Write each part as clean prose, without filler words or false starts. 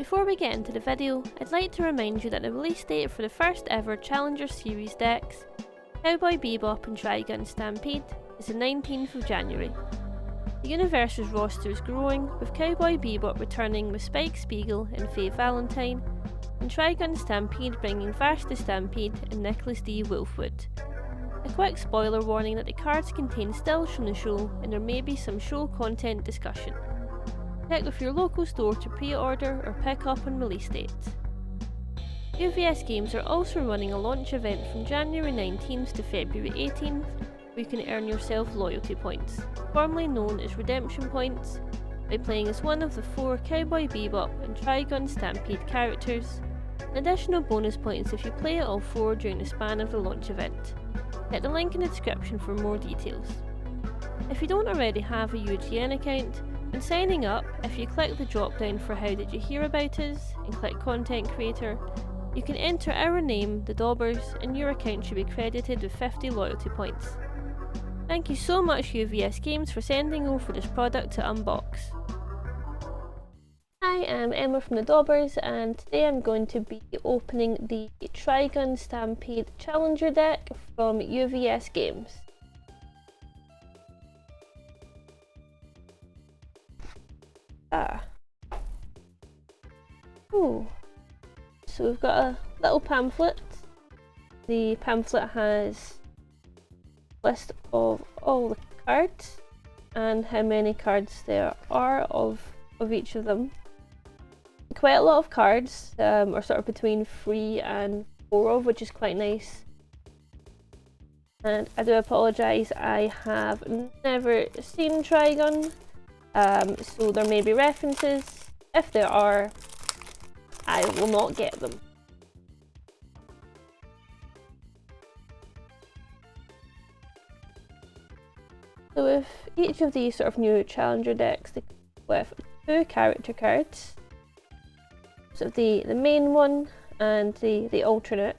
Before we get into the video, I'd like to remind you that the release date for the first ever Challenger Series decks, Cowboy Bebop and Trigun Stampede, is the 19th of January. The Universus roster is growing, with Cowboy Bebop returning with Spike Spiegel and Faye Valentine, and Trigun Stampede bringing Vash the Stampede and Nicholas D. Wolfwood. A quick spoiler warning that the cards contain stills from the show and there may be some show content discussion. Check with your local store to pre-order or pick up on release date. UVS Games are also running a launch event from January 19th to February 18th where you can earn yourself loyalty points, formerly known as redemption points, by playing as one of the 4 Cowboy Bebop and Trigun Stampede characters, and additional bonus points if you play all 4 during the span of the launch event. Hit the link in the description for more details. If you don't already have a UGN account, when signing up, if you click the drop down for How Did You Hear About Us and click Content Creator, you can enter our name, the Daubers, and your account should be credited with 50 loyalty points. Thank you so much UVS Games for sending over this product to unbox. Hi, I'm Emma from the Daubers, and today I'm going to be opening the Trigun Stampede Challenger deck from UVS Games. So we've got a little pamphlet. The pamphlet has a list of all the cards and how many cards there are of each of them. Quite a lot of cards, or sort of between 3 and 4 of, which is quite nice. And I do apologise, I have never seen Trigun, so there may be references. If there are, I will not get them. So with each of these sort of new Challenger decks, they come with 2 character cards. So the main one and the alternate.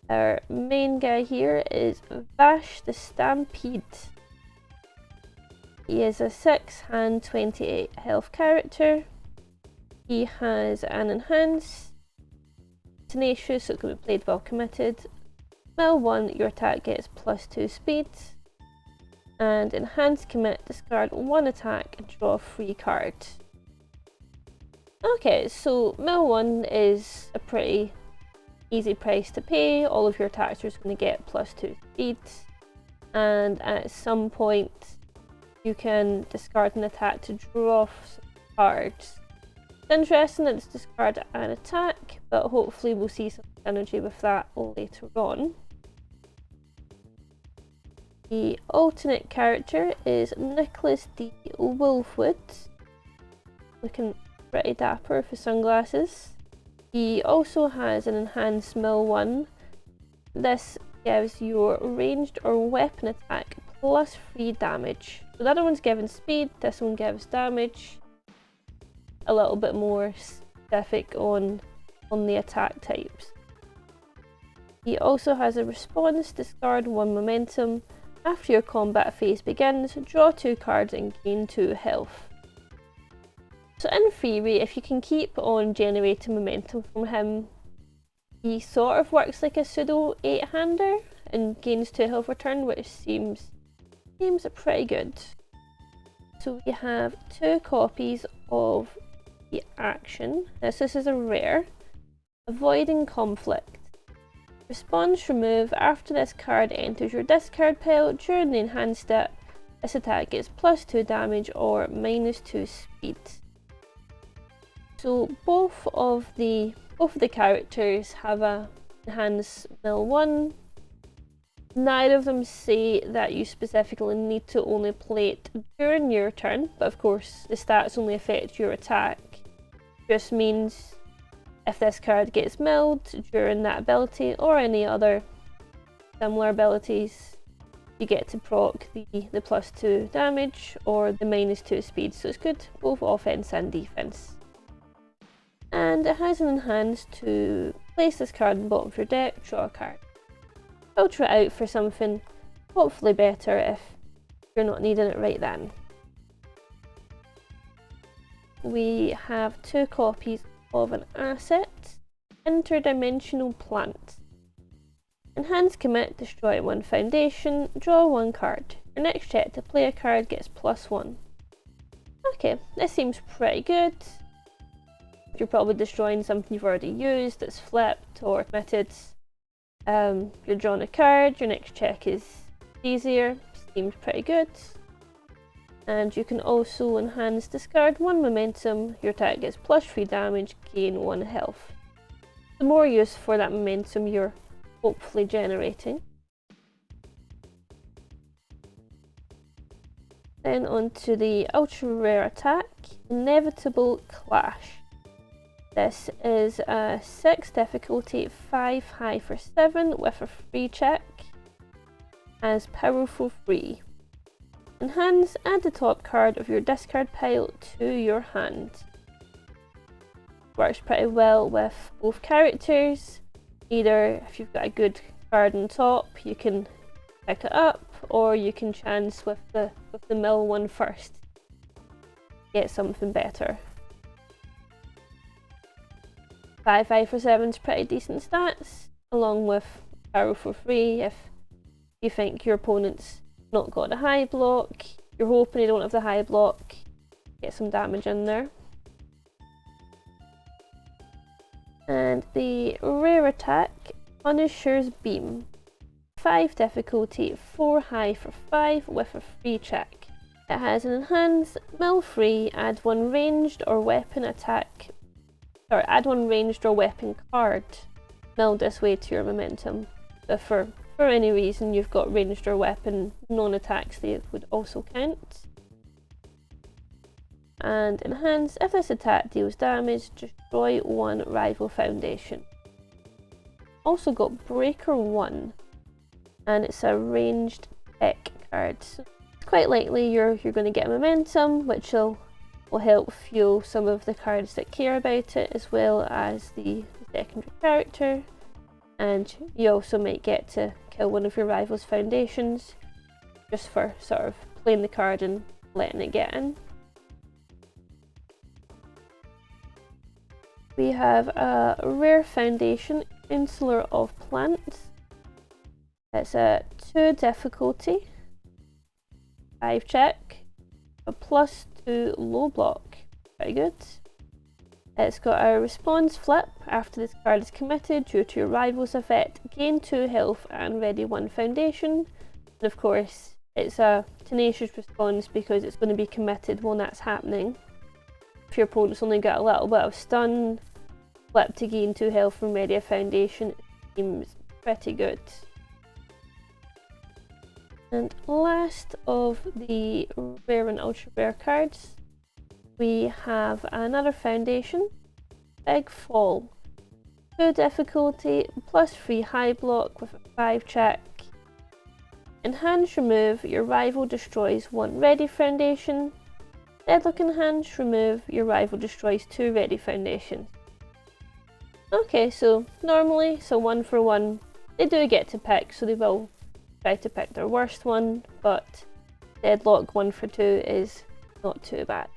Our main guy here is Vash the Stampede. He is a 6-hand 28 health character. He has an enhance, tenacious, so it can be played while committed. Mill 1, your attack gets +2 speed. And enhance commit, discard 1 attack and draw 3 cards. Okay, so Mill 1 is a pretty easy price to pay. All of your attacks are going to get +2 speed, and at some point you can discard an attack to draw some cards. It's interesting that it's discard an attack, but hopefully we'll see some synergy with that later on. The alternate character is Nicholas D. Wolfwood, looking pretty dapper with his sunglasses. He also has an enhanced Mill 1. This gives your ranged or weapon attack +3 damage. So the other one's given speed, this one gives damage. A little bit more specific on the attack types. He also has a response, discard 1 momentum. After your combat phase begins, draw 2 cards and gain 2 health. So in theory, if you can keep on generating momentum from him, he sort of works like a pseudo 8-hander and gains 2 health return, which seems pretty good. So we have 2 copies of the action. This is a rare. Avoiding conflict. Response remove after this card enters your discard pile during the enhanced step. This attack gets +2 damage or -2 speed. So both of the characters have a enhanced Mill 1. Neither of them say that you specifically need to only play it during your turn, but of course the stats only affect your attack. Just means if this card gets milled during that ability or any other similar abilities, you get to proc the +2 damage or the -2 speed, so it's good both offense and defense. And it has an enhance to place this card in the bottom of your deck, draw a card. Filter it out for something hopefully better if you're not needing it right then. We have 2 copies of an asset. Interdimensional plant. Enhance commit, destroy 1 foundation, draw 1 card. Your next check to play a card gets +1. Okay, this seems pretty good. You're probably destroying something you've already used that's flipped or committed. You're drawing a card, your next check is easier, seems pretty good. And you can also enhance discard 1 momentum, your attack gets +3 damage, gain 1 health. The more use for that momentum you're hopefully generating. Then on to the ultra rare attack, Inevitable Clash. This is a 6 difficulty, 5 high for 7 with a free check as powerful 3. Enhance, add the top card of your discard pile to your hand. Works pretty well with both characters. Either if you've got a good card on top, you can pick it up, or you can chance with the mill one first. Get something better. 5 for 7 is pretty decent stats, along with powerful 3 if you think your opponent's not got a high block, you're hoping they don't have the high block, get some damage in there. And the rare attack, Punisher's Beam. 5 difficulty, 4 high for 5 with a free check. It has an enhance, mill free, add 1 ranged or weapon attack, or add 1 ranged or weapon card, mill this way to your momentum. But for any reason you've got ranged or weapon non-attacks, they would also count. And enhance, if this attack deals damage, destroy 1 rival foundation. Also got Breaker 1, and it's a ranged tech card. So it's quite likely you're going to get momentum, which will help fuel some of the cards that care about it, as well as the secondary character. And you also might get to kill one of your rival's foundations, just for sort of playing the card and letting it get in. We have a rare foundation, Insular of Plants. It's a 2 difficulty, 5 check, a +2 low block. Very good. It's got a response flip. After this card is committed due to your rival's effect, gain 2 health and ready 1 foundation. And of course, it's a tenacious response because it's going to be committed when that's happening. If your opponent's only got a little bit of stun, flip to gain 2 health from ready a foundation, it seems pretty good. And last of the rare and ultra rare cards, we have another foundation, Big Fall. 2 difficulty, +3 high block with a 5 check. Enhance, remove, your rival destroys 1 ready foundation. Deadlock enhance, remove, your rival destroys 2 ready foundations. Okay, so normally, 1 for 1, they do get to pick, so they will try to pick their worst one, but Deadlock 1 for 2 is not too bad.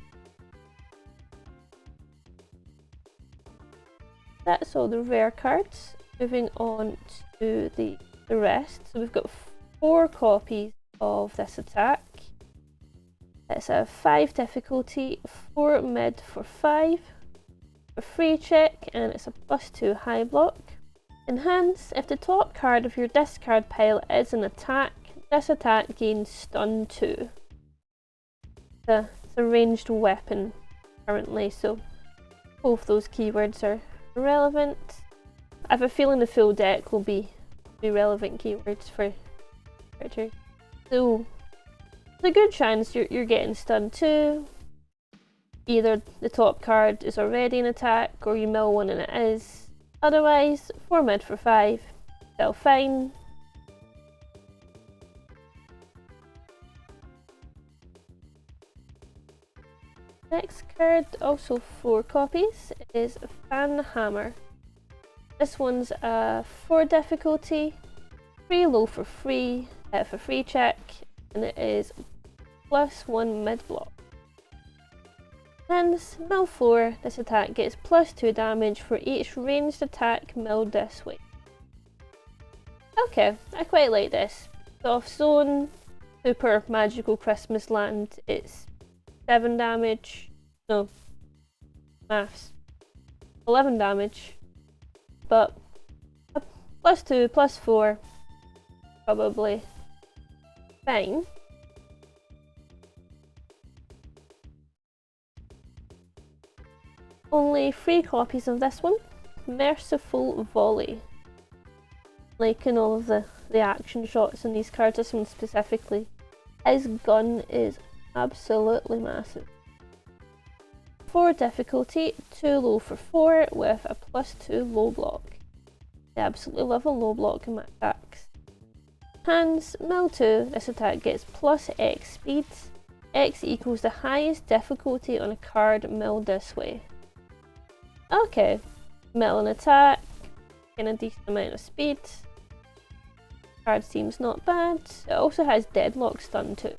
That's all the rare cards. Moving on to the rest. So we've got 4 copies of this attack. It's a 5 difficulty, 4 mid for 5, a free check, and it's a +2 high block. Enhance, if the top card of your discard pile is an attack, this attack gains stun 2. It's a ranged weapon currently, so both those keywords are relevant. I have a feeling the full deck will be relevant keywords for characters. So there's a good chance you're getting stun 2. Either the top card is already an attack or you mill 1 and it is. Otherwise, 4 mid for 5, still fine. Next card, also 4 copies, is Fan Hammer. This one's a 4 difficulty, 3 low for free check, and it is +1 mid block. Hence, mill 4, this attack gets +2 damage for each ranged attack milled this way. Okay, I quite like this. Soft Zone, Super Magical Christmas Land, it's 7 damage, no, maths, 11 damage, but +2, +4, probably fine. Only 3 copies of this one. Merciful Volley. Liking all of the action shots in these cards, this one specifically. His gun is absolutely massive. 4 difficulty, too low for 4 with a +2 low block. I absolutely love a low block in my attacks. Hands, mill 2, this attack gets +X speed. X equals the highest difficulty on a card milled this way. Okay, mill an attack, getting a decent amount of speed. Card seems not bad. It also has deadlock stun too.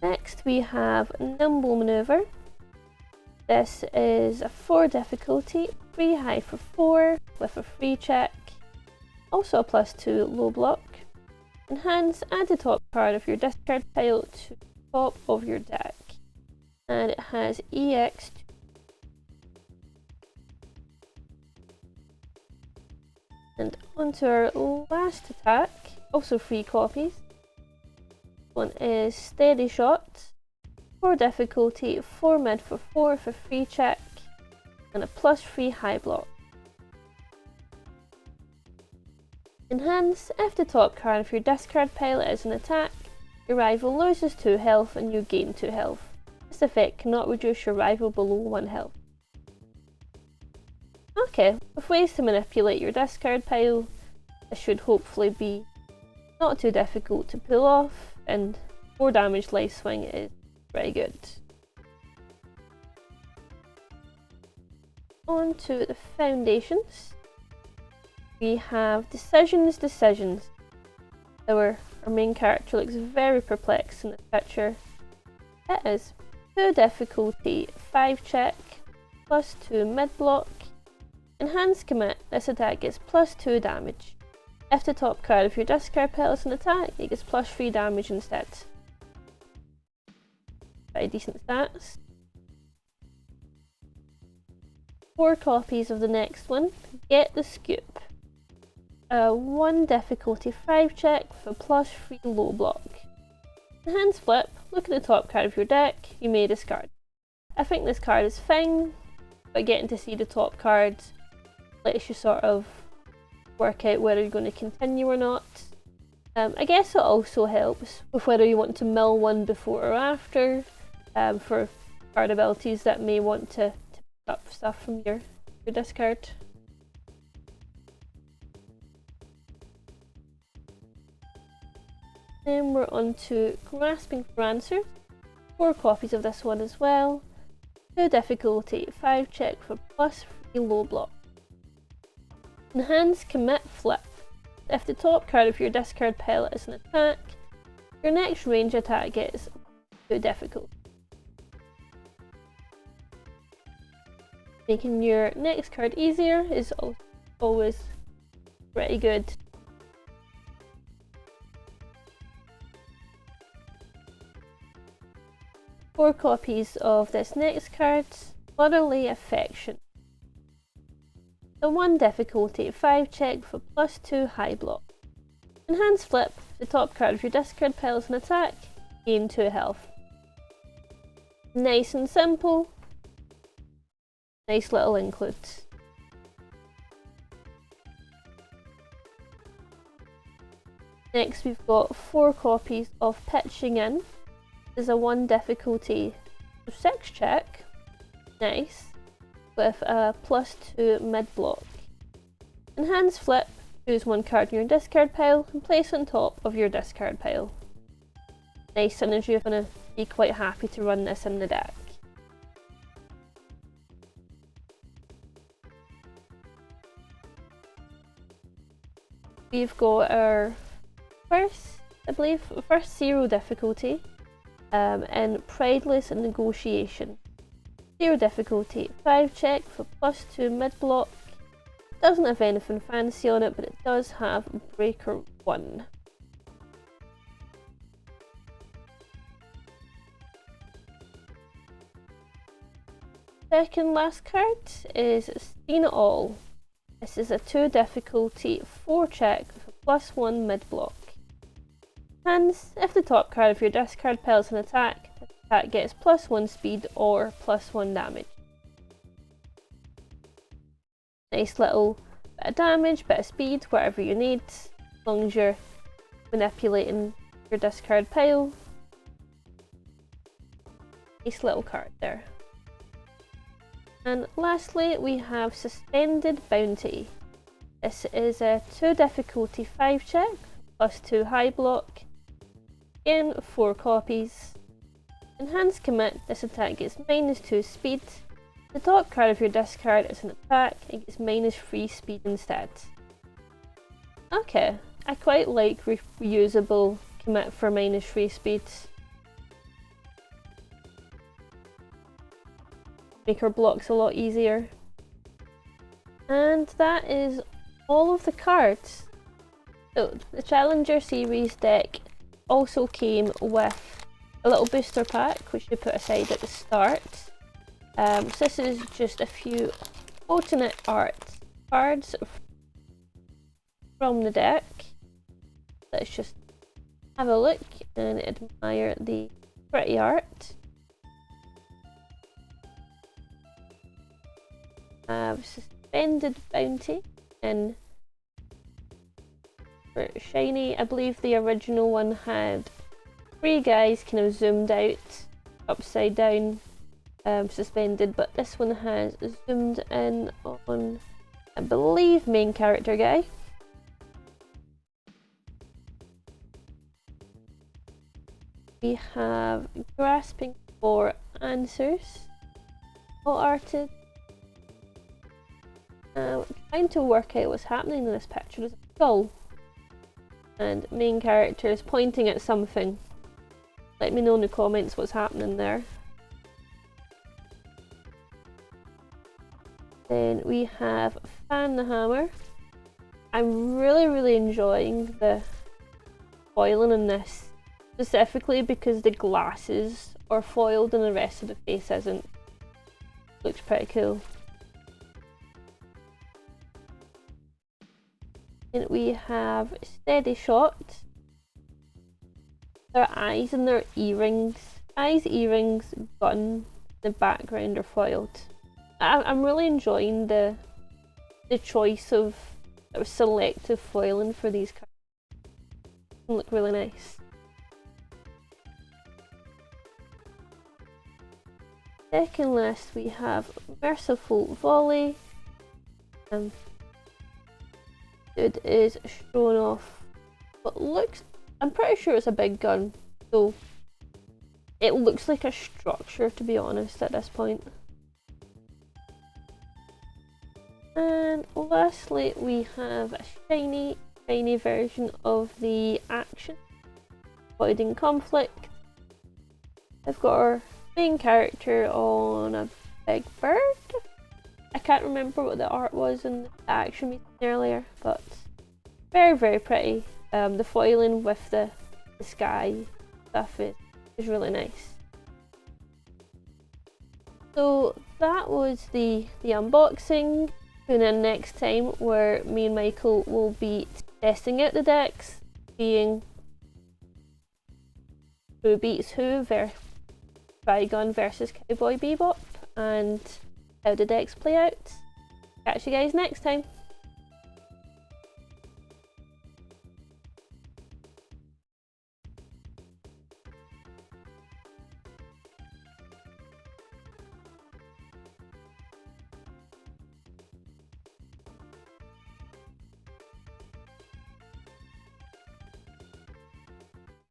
Next we have Nimble Maneuver. This is a 4 difficulty, 3 high for 4 with a free check, also a +2 low block. Enhance, add the top card of your discard pile to the top of your deck. And it has EX. And onto our last attack, also 3 copies. One is Steady Shot, 4 difficulty, 4 mid for 4 for free check, and a +3 high block. Enhance, if the top card of your discard pile is an attack, your rival loses 2 health and you gain 2 health. This effect cannot reduce your rival below 1 health. Okay, with ways to manipulate your discard pile, this should hopefully be not too difficult to pull off, and 4 damage life swing is pretty good. On to the foundations. We have Decisions. Our main character looks very perplexed in the picture. It is 2 difficulty, 5 check, +2 mid block. Enhanced Commit, this attack gets +2 damage. If the top card of your discard pile is an attack, it gets +3 damage instead. Pretty decent stats. 4 copies of the next one. Get the Scoop. 1 difficulty, 5 check with a +3 low block. Enhanced Flip, look at the top card of your deck, you may discard. I think this card is fine, but getting to see the top card lets you sort of work out whether you're going to continue or not. I guess it also helps with whether you want to mill one before or after, for card abilities that may want to pick up stuff from your discard. Then we're on to Grasping for Answers. 4 copies of this one as well. 2 difficulty, 5 check for +3 low block. Enhance Commit Flip. If the top card of your discard pile is an attack, your next range attack gets 2 difficult. Making your next card easier is always pretty good. Four copies of this next card, Motherly Affection. The 1 difficulty, 5 check for +2 high block. Enhance Flip, the top card of your discard pile is an attack, gain 2 health. Nice and simple. Nice little include. Next we've got 4 copies of Pitching In. This is a 1 difficulty 6 check, nice, with a +2 mid block. Enhance Flip, choose 1 card in your discard pile and place on top of your discard pile. Nice synergy, you're going to be quite happy to run this in the deck. We've got our first I believe. First 0 difficulty, in Prideless Negotiation. 0 difficulty, 5 check for +2 mid-block. Doesn't have anything fancy on it, but it does have Breaker 1. Second last card is Seen It All. This is a 2 difficulty, 4 check for +1 mid-block. Hands, if the top card of your discard pile is an attack, this attack gets +1 speed or +1 damage. Nice little bit of damage, bit of speed, whatever you need, as long as you're manipulating your discard pile. Nice little card there. And lastly, we have Suspended Bounty. This is a 2 difficulty, 5 check, +2 high block. Again, 4 copies. Enhanced Commit, this attack gets -2 speed. The top card of your discard is an attack, it gets -3 speed instead. Okay, I quite like reusable commit for -3 speed. Make our blocks a lot easier. And that is all of the cards. So the Challenger Series deck also came with a little booster pack which you put aside at the start. So this is just a few alternate art cards from the deck. Let's just have a look and admire the pretty art. Suspended Bounty in for shiny. I believe the original one had 3 guys kind of zoomed out, upside down, suspended, but this one has zoomed in on, I believe, main character guy. We have Grasping for Answers, all arted. Trying to work out what's happening in this picture. There's a skull and main character is pointing at something. Let me know in the comments what's happening there. Then we have Fan the Hammer. I'm really enjoying the foiling in this, specifically because the glasses are foiled and the rest of the face isn't. Looks pretty cool. And we have Steady Shot. Their eyes and their earrings. Eyes, earrings, gun in the background are foiled. I'm really enjoying the choice of selective foiling for these cards. They look really nice. Second last we have Merciful Volley. Dude is showing off what looks, I'm pretty sure it's a big gun, so it looks like a structure, to be honest, at this point. And lastly we have a shiny version of the action, Avoiding Conflict. I've got our main character on a big bird. I can't remember what the art was in the action we seen earlier, but very pretty. The foiling with the sky stuff is really nice. So that was the unboxing. Tune in next time where me and Michael will be testing out the decks, being who beats who, Trigun versus Cowboy Bebop, and how the decks play out. Catch you guys next time.